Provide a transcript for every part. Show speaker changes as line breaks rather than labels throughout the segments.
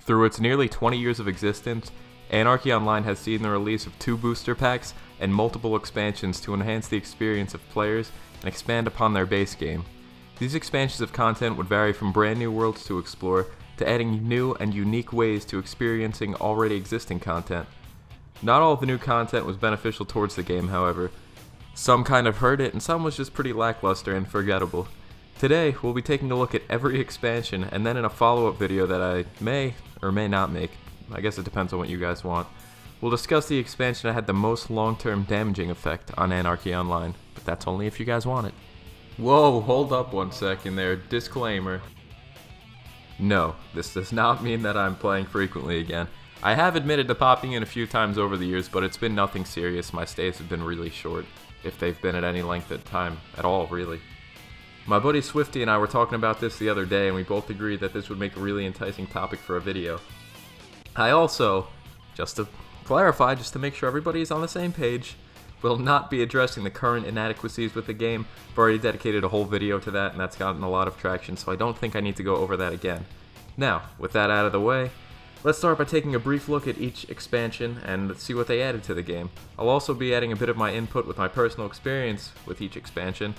Through its nearly 20 years of existence, Anarchy Online has seen the release of 2 booster packs and multiple expansions to enhance the experience of players and expand upon their base game. These expansions of content would vary from brand new worlds to explore to adding new and unique ways to experiencing already existing content. Not all of the new content was beneficial towards the game, however. Some kind of hurt it and some was just pretty lackluster and forgettable. Today, we'll be taking a look at every expansion, and then in a follow-up video that I may or may not make, I guess it depends on what you guys want, we'll discuss the expansion that had the most long-term damaging effect on Anarchy Online, but that's only if you guys want it. Whoa, hold up one second there, disclaimer. No, this does not mean that I'm playing frequently again. I have admitted to popping in a few times over the years, but it's been nothing serious. My stays have been really short, if they've been at any length of time at all, really. My buddy Swifty and I were talking about this the other day, and we both agreed that this would make a really enticing topic for a video. I also, just to clarify, just to make sure everybody's on the same page, will not be addressing the current inadequacies with the game. I've already dedicated a whole video to that, and that's gotten a lot of traction, so I don't think I need to go over that again. Now, with that out of the way, let's start by taking a brief look at each expansion and see what they added to the game. I'll also be adding a bit of my input with my personal experience with each expansion,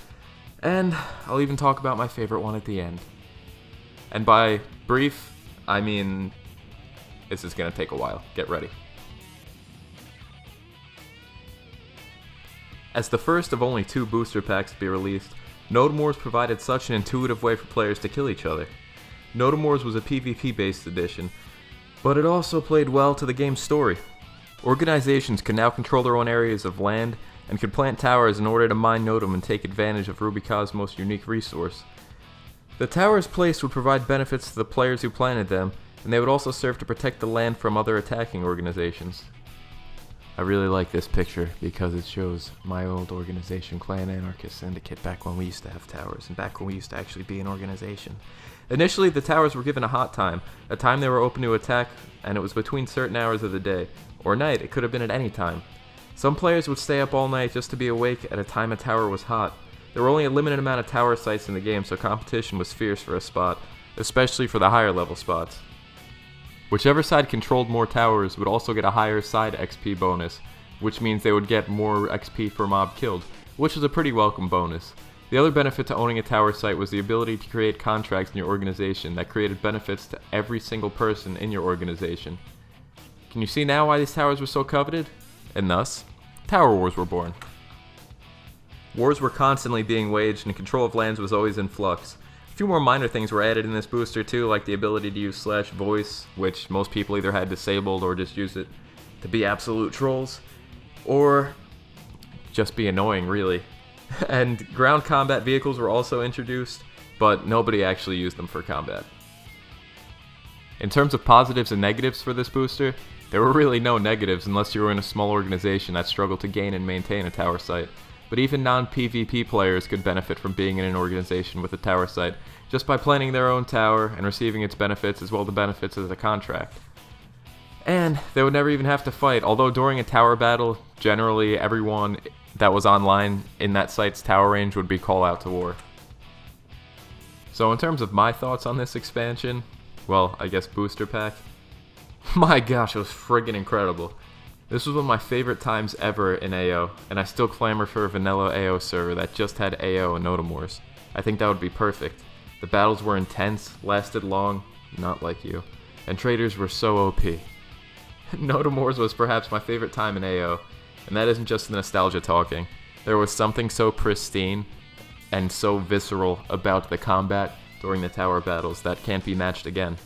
and I'll even talk about my favorite one at the end. And by brief, I mean, this is going to take a while. Get ready. As the first of only 2 booster packs to be released, NOTUM Wars provided such an intuitive way for players to kill each other. NOTUM Wars was a PvP-based edition, but it also played well to the game's story. Organizations could now control their own areas of land and could plant towers in order to mine NOTUM and take advantage of Rubica's most unique resource. The towers placed would provide benefits to the players who planted them, and they would also serve to protect the land from other attacking organizations. I really like this picture because it shows my old organization, Clan Anarchist Syndicate, back when we used to have towers, and back when we used to actually be an organization. Initially, the towers were given a hot time, a time they were open to attack, and it was between certain hours of the day, or night. It could have been at any time. Some players would stay up all night just to be awake at a time a tower was hot. There were only a limited amount of tower sites in the game, so competition was fierce for a spot, especially for the higher level spots. Whichever side controlled more towers would also get a higher side XP bonus, which means they would get more XP per mob killed, which was a pretty welcome bonus. The other benefit to owning a tower site was the ability to create contracts in your organization that created benefits to every single person in your organization. Can you see now why these towers were so coveted? And thus, Tower Wars were born. Wars were constantly being waged and control of lands was always in flux. A few more minor things were added in this booster too, like the ability to use /voice, which most people either had disabled or just use it to be absolute trolls, or just be annoying really. And ground combat vehicles were also introduced, but nobody actually used them for combat. In terms of positives and negatives for this booster, there were really no negatives unless you were in a small organization that struggled to gain and maintain a tower site. But even non-PvP players could benefit from being in an organization with a tower site, just by planning their own tower and receiving its benefits as well as the benefits of the contract. And they would never even have to fight, although during a tower battle, generally everyone that was online in that site's tower range would be called out to war. So in terms of my thoughts on this expansion, well, I guess booster pack, my gosh, it was friggin' incredible. This was one of my favorite times ever in AO, and I still clamor for a vanilla AO server that just had AO and NOTUM Wars. I think that would be perfect. The battles were intense, lasted long, not like you, and traders were so OP. NOTUM Wars was perhaps my favorite time in AO, and that isn't just nostalgia talking. There was something so pristine and so visceral about the combat during the tower battles that can't be matched again.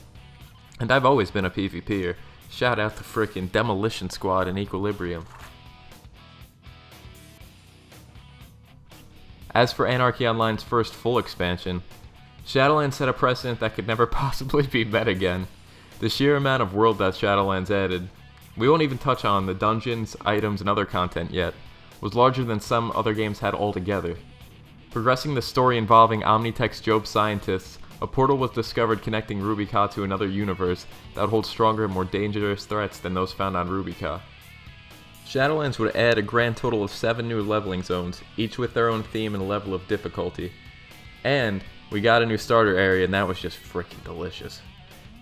And I've always been a PvPer. Shout out to frickin' Demolition Squad and Equilibrium. As for Anarchy Online's first full expansion, Shadowlands set a precedent that could never possibly be met again. The sheer amount of world that Shadowlands added, we won't even touch on the dungeons, items, and other content yet, was larger than some other games had altogether. Progressing the story involving Omnitech's Job scientists, a portal was discovered connecting Rubica to another universe that would hold stronger and more dangerous threats than those found on Rubica. Shadowlands would add a grand total of 7 new leveling zones, each with their own theme and level of difficulty. And we got a new starter area, and that was just freaking delicious.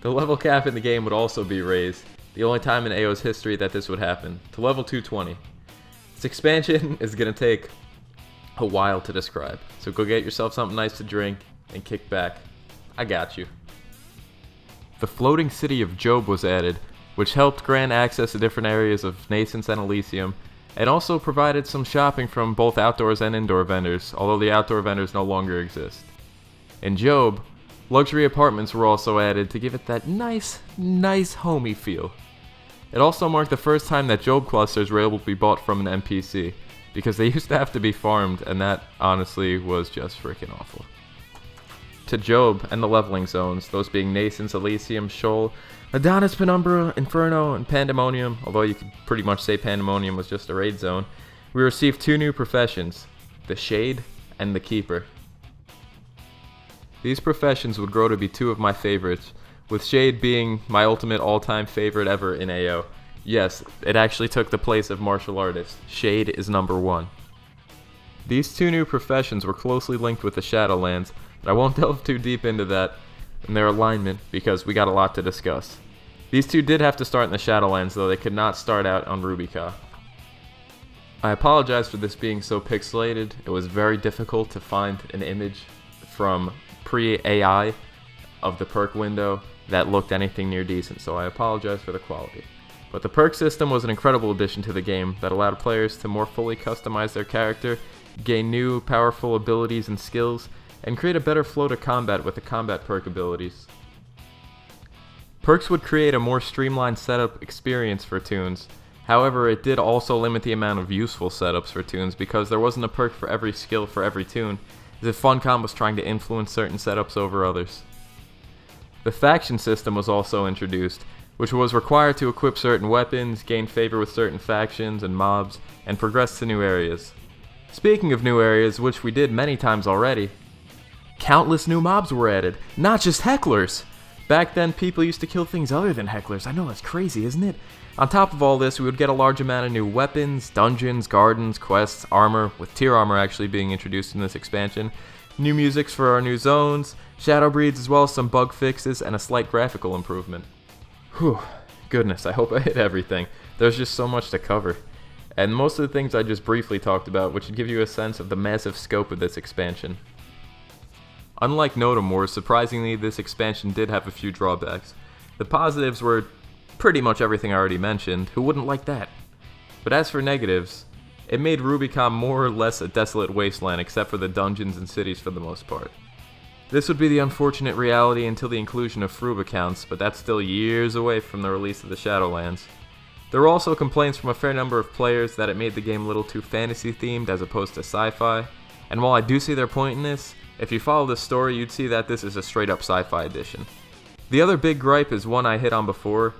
The level cap in the game would also be raised, the only time in AO's history that this would happen, to level 220. This expansion is going to take a while to describe, so go get yourself something nice to drink and kick back. I got you. The floating city of Job was added, which helped grant access to different areas of Nascence and Elysium, and also provided some shopping from both outdoors and indoor vendors, although the outdoor vendors no longer exist. In Job, luxury apartments were also added to give it that nice homey feel. It also marked the first time that Job clusters were able to be bought from an NPC, because they used to have to be farmed, and that honestly was just freaking awful. To Job and the leveling zones, those being Nascence, Elysium, Sheol, Adonis, Penumbra, Inferno, and Pandemonium, although you could pretty much say Pandemonium was just a raid zone, we received 2 new professions, the Shade and the Keeper. These professions would grow to be 2 of my favorites, with Shade being my ultimate all-time favorite ever in AO. Yes, it actually took the place of martial artist. Shade is number 1. These 2 new professions were closely linked with the Shadowlands, but I won't delve too deep into that and their alignment because we got a lot to discuss. These 2 did have to start in the Shadowlands, though they could not start out on Rubica. I apologize for this being so pixelated. It was very difficult to find an image from pre-AI of the perk window that looked anything near decent, so I apologize for the quality. But the perk system was an incredible addition to the game that allowed players to more fully customize their character, gain new powerful abilities and skills, and create a better flow to combat with the combat perk abilities. Perks would create a more streamlined setup experience for tunes. However, it did also limit the amount of useful setups for tunes because there wasn't a perk for every skill for every tune, as if Funcom was trying to influence certain setups over others. The faction system was also introduced, which was required to equip certain weapons, gain favor with certain factions and mobs, and progress to new areas. Speaking of new areas, which we did many times already, countless new mobs were added, not just hecklers! Back then, people used to kill things other than hecklers. I know, that's crazy, isn't it? On top of all this, we would get a large amount of new weapons, dungeons, gardens, quests, armor, with tier armor actually being introduced in this expansion, new musics for our new zones, shadow breeds, as well as some bug fixes, and a slight graphical improvement. Whew, goodness, I hope I hit everything. There's just so much to cover. And most of the things I just briefly talked about, which would give you a sense of the massive scope of this expansion. Unlike NOTUM Wars, surprisingly, this expansion did have a few drawbacks. The positives were pretty much everything I already mentioned. Who wouldn't like that? But as for negatives, it made Rubicon more or less a desolate wasteland except for the dungeons and cities for the most part. This would be the unfortunate reality until the inclusion of Frub accounts, but that's still years away from the release of the Shadowlands. There were also complaints from a fair number of players that it made the game a little too fantasy themed as opposed to sci-fi, and while I do see their point in this, if you follow the story you'd see that this is a straight up sci-fi edition. The other big gripe is one I hit on before.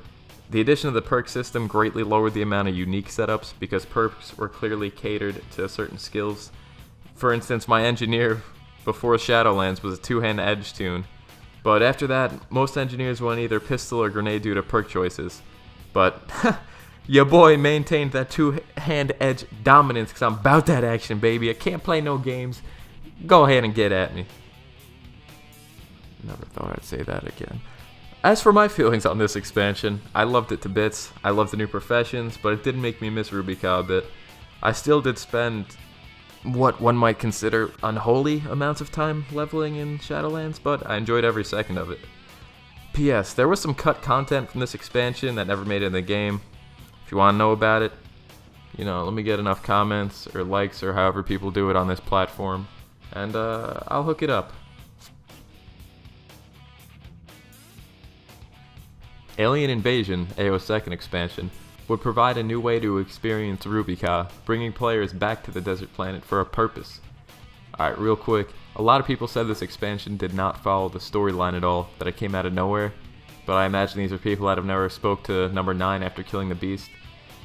The addition of the perk system greatly lowered the amount of unique setups because perks were clearly catered to certain skills. For instance, my engineer before Shadowlands was a 2-hand edge tune, but after that, most engineers went either pistol or grenade due to perk choices. But your boy maintained that 2-hand edge dominance because I'm about that action, baby. I can't play no games. Go ahead and get at me. Never thought I'd say that again. As for my feelings on this expansion, I loved it to bits. I loved the new professions, but it did make me miss Rubica a bit. I still did spend what one might consider unholy amounts of time leveling in Shadowlands, but I enjoyed every second of it. P.S. There was some cut content from this expansion that never made it in the game. If you want to know about it, let me get enough comments or likes or however people do it on this platform, and I'll hook it up. Alien Invasion, AO's second expansion, would provide a new way to experience Rubica, bringing players back to the desert planet for a purpose. Alright, real quick, a lot of people said this expansion did not follow the storyline at all, that it came out of nowhere, but I imagine these are people that have never spoke to Number 9 after killing the Beast.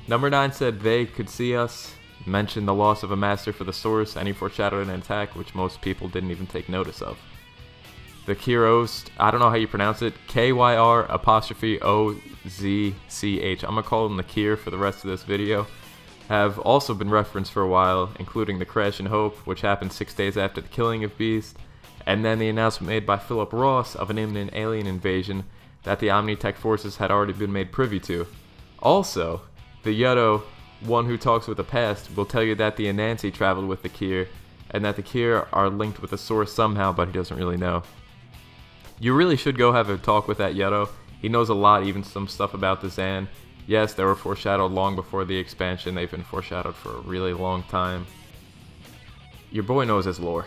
Number 9 said they could see us, mentioned the loss of a master for the source, and he foreshadowed an attack which most people didn't even take notice of. The Kyros, I don't know how you pronounce it, Kyr''OZCH, I'm gonna call them the Kyr for the rest of this video, have also been referenced for a while, including the Crash and Hope, which happened 6 days after the killing of Beast, and then the announcement made by Philip Ross of an imminent alien invasion that the Omnitech forces had already been made privy to. Also, the Yeto, one who talks with the past, will tell you that the Anansi traveled with the Kier, and that the Kier are linked with the source somehow, but he doesn't really know. You really should go have a talk with that Yeto. He knows a lot, even some stuff about the Zan. Yes, they were foreshadowed long before the expansion. They've been foreshadowed for a really long time. Your boy knows his lore.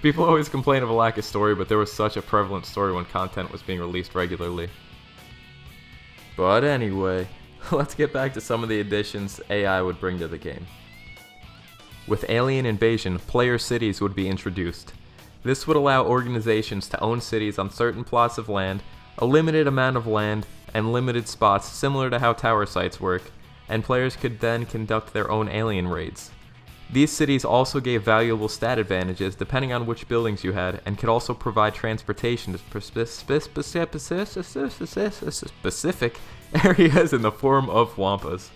People always complain of a lack of story, but there was such a prevalent story when content was being released regularly. But anyway, let's get back to some of the additions AI would bring to the game. With alien invasion, player cities would be introduced. This would allow organizations to own cities on certain plots of land, a limited amount of land, and limited spots similar to how tower sites work, and players could then conduct their own alien raids. These cities also gave valuable stat advantages depending on which buildings you had, and could also provide transportation to specific areas in the form of wampas.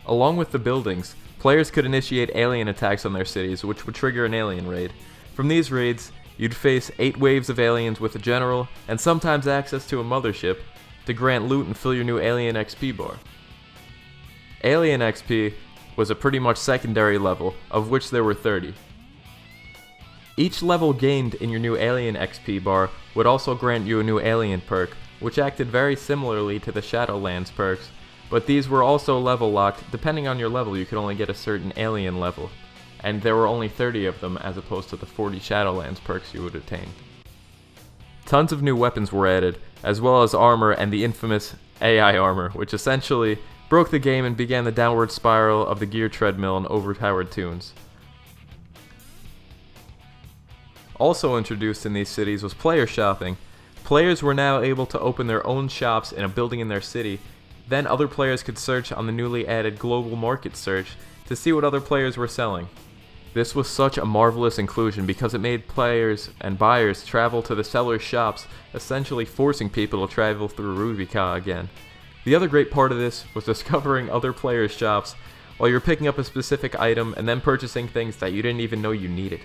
Along with the buildings, players could initiate alien attacks on their cities, which would trigger an alien raid. From these raids, you'd face 8 waves of aliens with a general, and sometimes access to a mothership, to grant loot and fill your new alien XP bar. Alien XP was a pretty much secondary level, of which there were 30. Each level gained in your new alien XP bar would also grant you a new alien perk, which acted very similarly to the Shadowlands perks, but these were also level locked. Depending on your level, you could only get a certain alien level, and there were only 30 of them as opposed to the 40 Shadowlands perks you would attain. Tons of new weapons were added, as well as armor and the infamous AI armor, which essentially broke the game and began the downward spiral of the gear treadmill and overpowered tunes. Also introduced in these cities was player shopping. Players were now able to open their own shops in a building in their city. Then other players could search on the newly added global market search to see what other players were selling. This was such a marvelous inclusion because it made players and buyers travel to the sellers' shops, essentially forcing people to travel through Rubica again. The other great part of this was discovering other players' shops while you're picking up a specific item and then purchasing things that you didn't even know you needed.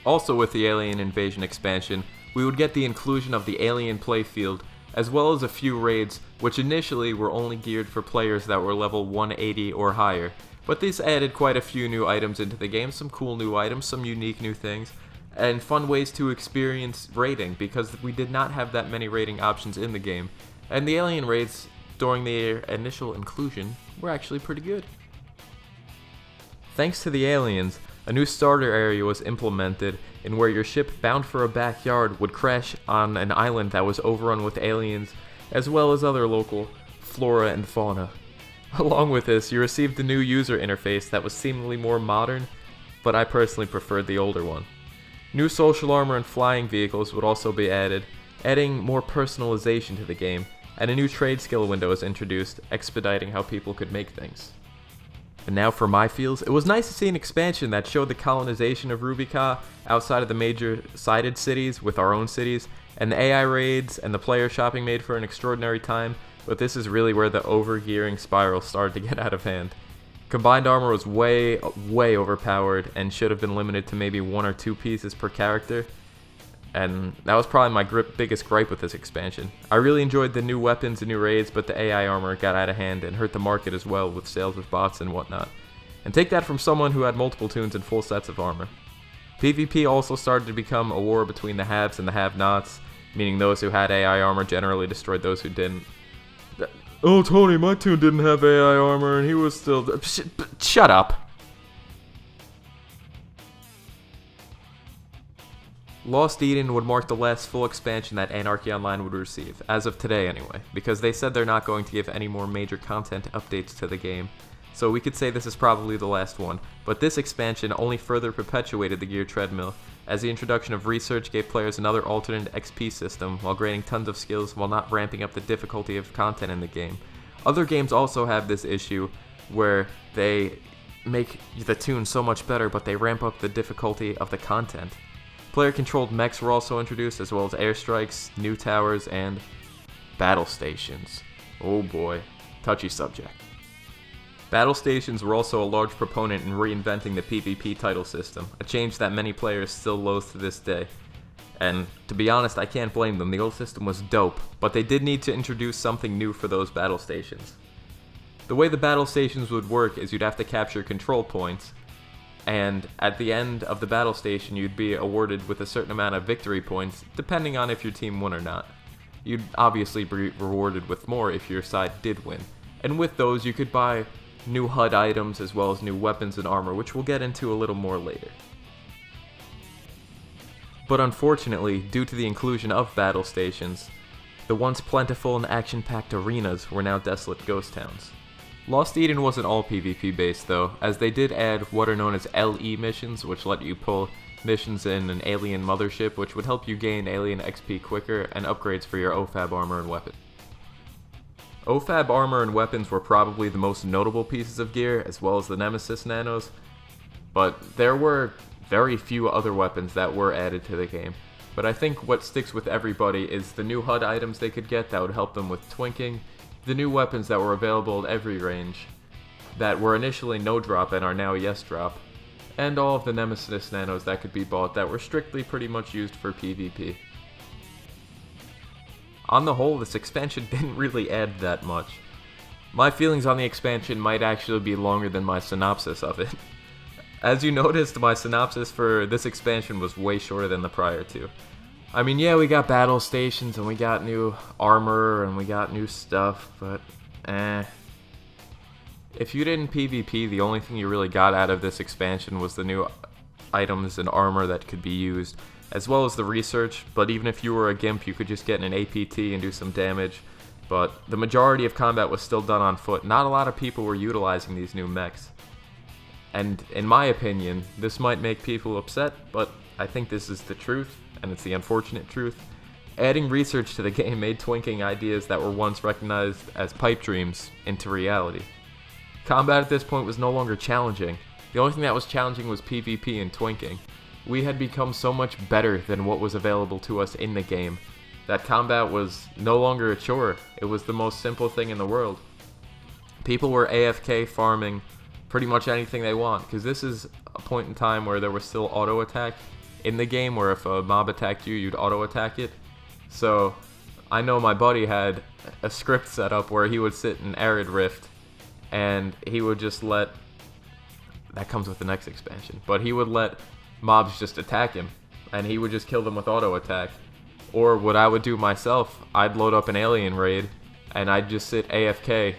Also with the Alien Invasion expansion, we would get the inclusion of the Alien playfield, as well as a few raids, which initially were only geared for players that were level 180 or higher. But this added quite a few new items into the game, some cool new items, some unique new things, and fun ways to experience raiding, because we did not have that many raiding options in the game. And the alien raids during the initial inclusion were actually pretty good. Thanks to the aliens, a new starter area was implemented in where your ship bound for a backyard would crash on an island that was overrun with aliens, as well as other local flora and fauna. Along with this, you received a new user interface that was seemingly more modern, but I personally preferred the older one. New social armor and flying vehicles would also be added, adding more personalization to the game, and a new trade skill window was introduced, expediting how people could make things. And now for my feels, it was nice to see an expansion that showed the colonization of Rubica outside of the major sided cities with our own cities, and the AI raids and the player shopping made for an extraordinary time, but this is really where the overgearing spiral started to get out of hand. Combined armor was way overpowered and should have been limited to maybe 1 or 2 pieces per character, and that was probably my biggest gripe with this expansion. I really enjoyed the new weapons and new raids, but the AI armor got out of hand and hurt the market as well with sales with bots and whatnot. And take that from someone who had multiple tunes and full sets of armor. PvP also started to become a war between the haves and the have-nots, meaning those who had AI armor generally destroyed those who didn't. Oh, Tony, my tune didn't have AI armor and he was still... Shut up! Lost Eden would mark the last full expansion that Anarchy Online would receive, as of today anyway, because they said they're not going to give any more major content updates to the game, so we could say this is probably the last one, but this expansion only further perpetuated the gear treadmill, as the introduction of research gave players another alternate XP system while granting tons of skills while not ramping up the difficulty of content in the game. Other games also have this issue where they make the tune so much better but they ramp up the difficulty of the content. Player-controlled mechs were also introduced, as well as airstrikes, new towers, and battle stations. Oh boy, touchy subject. Battle stations were also a large proponent in reinventing the PvP title system, a change that many players still loathe to this day. And to be honest, I can't blame them. The old system was dope, but they did need to introduce something new for those battle stations. The way the battle stations would work is you'd have to capture control points, and at the end of the battle station you'd be awarded with a certain amount of victory points, depending on if your team won or not. You'd obviously be rewarded with more if your side did win. And with those you could buy new HUD items as well as new weapons and armor, which we'll get into a little more later. But unfortunately, due to the inclusion of battle stations, the once plentiful and action-packed arenas were now desolate ghost towns. Lost Eden wasn't all PvP based though, as they did add what are known as LE missions, which let you pull missions in an alien mothership, which would help you gain alien XP quicker, and upgrades for your OFAB armor and weapons. OFAB armor and weapons were probably the most notable pieces of gear, as well as the Nemesis nanos, but there were very few other weapons that were added to the game. But I think what sticks with everybody is the new HUD items they could get that would help them with twinking, the new weapons that were available at every range, that were initially no drop and are now yes drop, and all of the Nemesis nanos that could be bought that were strictly pretty much used for PvP. On the whole, this expansion didn't really add that much. My feelings on the expansion might actually be longer than my synopsis of it. As you noticed, my synopsis for this expansion was way shorter than the prior two. I mean, yeah, we got battle stations, and we got new armor, and we got new stuff, but If you didn't PvP, the only thing you really got out of this expansion was the new items and armor that could be used, as well as the research, but even if you were a Gimp, you could just get an APT and do some damage, but the majority of combat was still done on foot. Not a lot of people were utilizing these new mechs. And in my opinion, this might make people upset, but I think this is the truth, and it's the unfortunate truth. Adding research to the game made twinking ideas that were once recognized as pipe dreams into reality. Combat at this point was no longer challenging. The only thing that was challenging was PvP and twinking. We had become so much better than what was available to us in the game that combat was no longer a chore. It was the most simple thing in the world. People were AFK farming pretty much anything they want, because this is a point in time where there was still auto attack in the game, where if a mob attacked you, you'd auto attack it. So I know my buddy had a script set up where he would sit in Arid Rift and he would just let, that comes with the next expansion, but he would let mobs just attack him and he would just kill them with auto attack. Or what I would do myself, I'd load up an alien raid and I'd just sit AFK.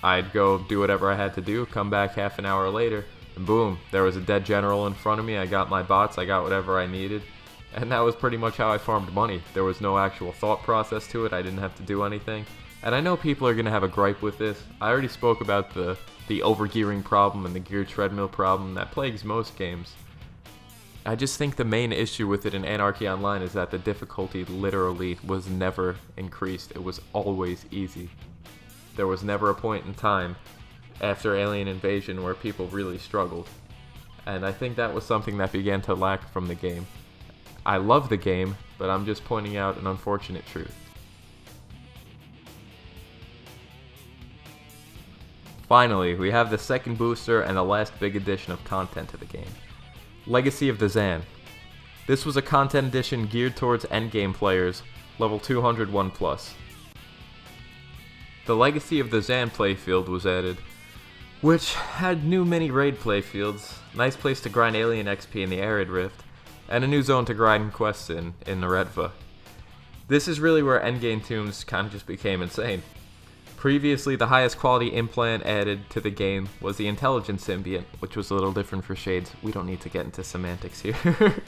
I'd go do whatever I had to do, come back half an hour later, and boom, there was a dead general in front of me. I got my bots, I got whatever I needed, and that was pretty much how I farmed money. There was no actual thought process to it, I didn't have to do anything. And I know people are going to have a gripe with this. I already spoke about the overgearing problem and the gear treadmill problem that plagues most games. I just think the main issue with it in Anarchy Online is that the difficulty literally was never increased. It was always easy. There was never a point in time after Alien Invasion where people really struggled. And I think that was something that began to lack from the game. I love the game, but I'm just pointing out an unfortunate truth. Finally, we have the second booster and the last big addition of content to the game. Legacy of the Zan. This was a content addition geared towards endgame players, level 201+. The Legacy of the Zan playfield was added, which had new mini raid playfields, nice place to grind alien XP in the Arid Rift, and a new zone to grind quests in Naredva. This is really where endgame tombs kind of just became insane. Previously, the highest quality implant added to the game was the Intelligence Symbiont, which was a little different for Shades. We don't need to get into semantics here.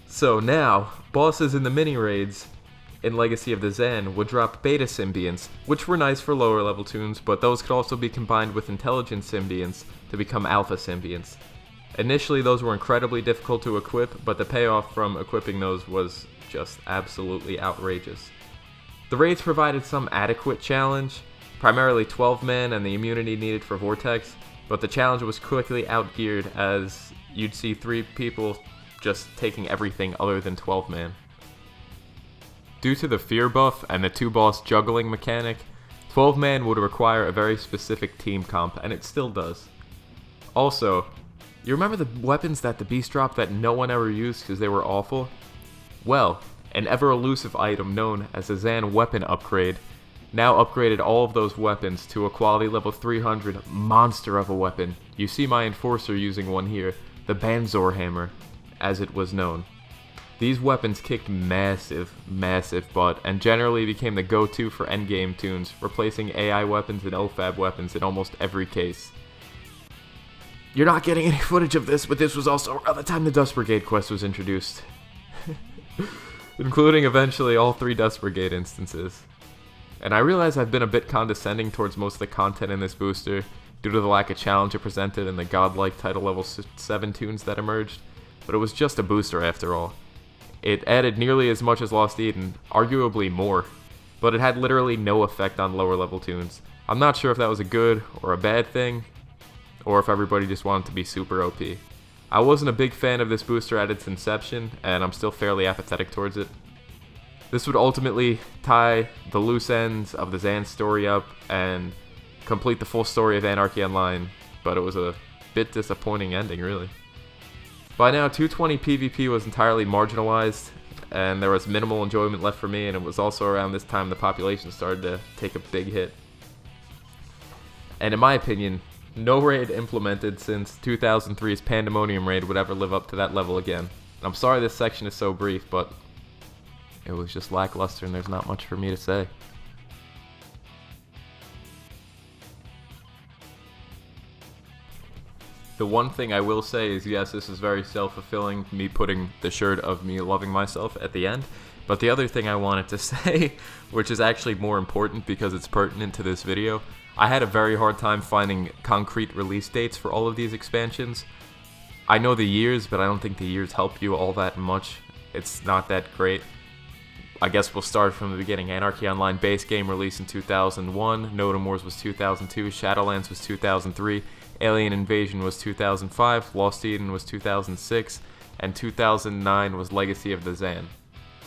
So now, bosses in the mini raids in Legacy of the Zan would drop beta symbionts, which were nice for lower level tombs, but those could also be combined with intelligence symbionts to become alpha symbionts. Initially those were incredibly difficult to equip, but the payoff from equipping those was just absolutely outrageous. The raids provided some adequate challenge, primarily 12-man and the immunity needed for Vortex, but the challenge was quickly outgeared as you'd see 3 people just taking everything other than 12-man. Due to the fear buff and the 2-boss juggling mechanic, 12-man would require a very specific team comp, and it still does. Also, you remember the weapons that the Beast dropped that no one ever used because they were awful? Well, an ever-elusive item known as a Zan weapon upgrade now upgraded all of those weapons to a quality level 300 monster of a weapon. You see my Enforcer using one here, the Banzor Hammer, as it was known. These weapons kicked massive butt, and generally became the go-to for endgame tunes, replacing AI weapons and OFAB weapons in almost every case. You're not getting any footage of this, but this was also around the time the Dust Brigade quest was introduced. Including eventually all 3 Dust Brigade instances. And I realize I've been a bit condescending towards most of the content in this booster, due to the lack of challenge it presented and the godlike title level 7 tunes that emerged, but it was just a booster after all. It added nearly as much as Lost Eden, arguably more, but it had literally no effect on lower level tunes. I'm not sure if that was a good or a bad thing, or if everybody just wanted to be super OP. I wasn't a big fan of this booster at its inception, and I'm still fairly apathetic towards it. This would ultimately tie the loose ends of the Zan story up and complete the full story of Anarchy Online, but it was a bit disappointing ending, really. By now, 220 PvP was entirely marginalized, and there was minimal enjoyment left for me, and it was also around this time the population started to take a big hit. And in my opinion, no raid implemented since 2003's Pandemonium raid would ever live up to that level again. And I'm sorry this section is so brief, but it was just lackluster and there's not much for me to say. The one thing I will say is, yes, this is very self-fulfilling, me putting the shirt of me loving myself at the end. But the other thing I wanted to say, which is actually more important because it's pertinent to this video, I had a very hard time finding concrete release dates for all of these expansions. I know the years, but I don't think the years help you all that much. It's not that great. I guess we'll start from the beginning. Anarchy Online base game released in 2001, NOTUM Wars was 2002, Shadowlands was 2003, Alien Invasion was 2005, Lost Eden was 2006, and 2009 was Legacy of the Zan.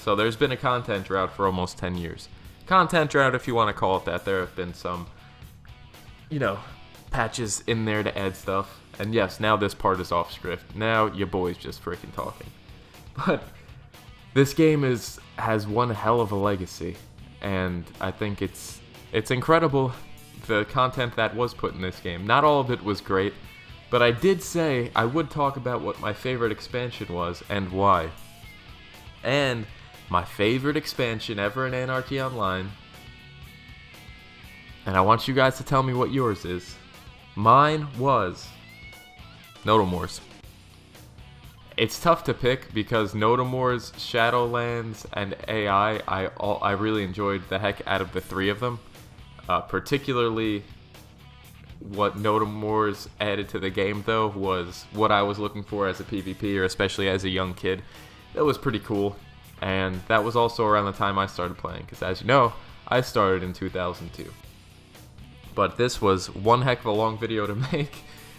So there's been a content drought for almost 10 years. Content drought, if you want to call it that. There have been some, patches in there to add stuff. And yes, now this part is off script. Now your boy's just freaking talking. But this game has one hell of a legacy, and I think it's incredible, the content that was put in this game. Not all of it was great, but I did say I would talk about what my favorite expansion was and why. And my favorite expansion ever in Anarchy Online, and I want you guys to tell me what yours is. Mine was NOTUM Wars. It's tough to pick because NOTUM Wars, Shadowlands, and AI, I really enjoyed the heck out of the 3 of them. Particularly what NOTUM Wars added to the game, though, was what I was looking for as a PvP, or especially as a young kid. That was pretty cool, and that was also around the time I started playing, because as you know, I started in 2002. But this was one heck of a long video to make,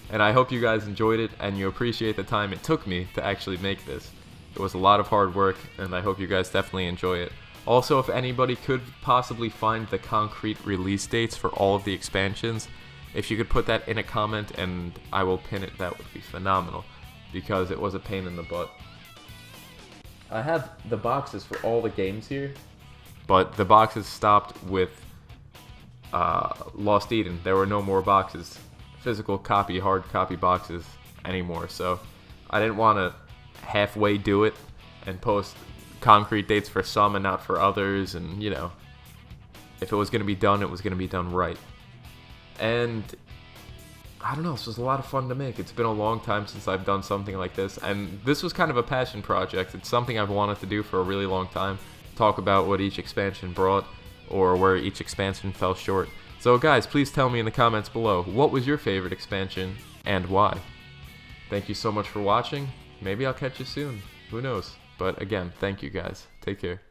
and I hope you guys enjoyed it, and you appreciate the time it took me to actually make this. It was a lot of hard work, and I hope you guys definitely enjoy it. Also, if anybody could possibly find the concrete release dates for all of the expansions, if you could put that in a comment and I will pin it, that would be phenomenal, because it was a pain in the butt. I have the boxes for all the games here, but the boxes stopped with Lost Eden. There were no more boxes, physical copy, hard copy boxes anymore, so I didn't want to halfway do it and post concrete dates for some and not for others, and if it was going to be done, it was going to be done right. And I don't know, this was a lot of fun to make. It's been a long time since I've done something like this, and this was kind of a passion project. It's something I've wanted to do for a really long time, talk about what each expansion brought or where each expansion fell short. So guys, please tell me in the comments below, what was your favorite expansion and why? Thank you so much for watching. Maybe I'll catch you soon. Who knows? But again, thank you guys. Take care.